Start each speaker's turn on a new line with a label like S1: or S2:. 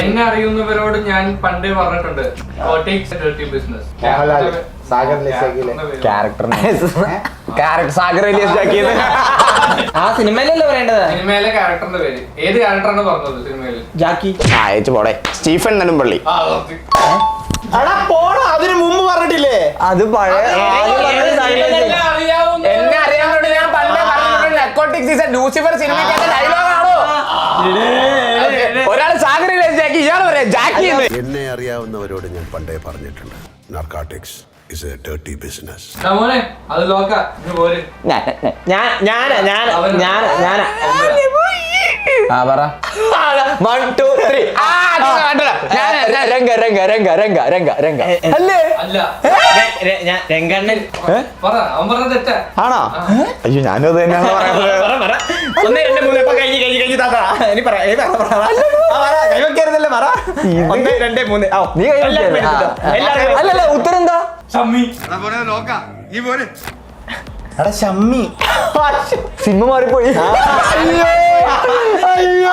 S1: എന്നെ അറിയുന്നവരോട് ഞാൻ പണ്ടേ പറഞ്ഞിട്ടുണ്ട്
S2: ആ സിനിമയിലല്ലേ പറയേണ്ടത്?
S1: സിനിമയിലെ ക്യാരക്ടറിന്റെ പേര് ഏത് ക്യാരക്ടറാണ് പറഞ്ഞത് സിനിമയിൽ?
S2: ജാക്കി.
S3: പോടെ സ്റ്റീഫൻ നെടുമ്പള്ളി.
S2: അതിന് മുമ്പ് പറഞ്ഞിട്ടില്ലേ?
S3: അത് പഴയ എന്നെ അറിയാവുന്നതുകൊണ്ട് ഞാൻ പണ്ടേ പറഞ്ഞിട്ടുണ്ട് നർക്കോട്ടിക്സ് ഈസ് എ ലൂസിഫർ സിനിമയ്ക്കകത്തെ ഡയലോഗാണോ? ഒരാൾ സാഗറിലെ ജാക്കി, ഇയാൾ പറയാ ജാക്കി.
S4: എന്നെ അറിയാവുന്നവരോട് ഞാൻ പണ്ടേ പറഞ്ഞിട്ടുണ്ട് narcotics is a dirty business.
S1: മോനെ അത് നോക്ക പോര്.
S2: രംഗണ്ണൻ
S1: അവൻ പറഞ്ഞ തെറ്റാ.
S3: ആണോ? അയ്യോ ഞാനും അത് തന്നെയാണ് പറയുന്നത്.
S2: 1 2 3 കഴിഞ്ഞ് താത്താ. ഇനി പറ. കൈവയ്ക്കരുതല്ലേ പറ. 1 2 3.
S3: നീ അല്ലല്ല ഉത്തരം എന്താ?
S1: ഷമ്മി.
S3: ഷമ്മി സിനിമ മാറിപ്പോയി. അയ്യോ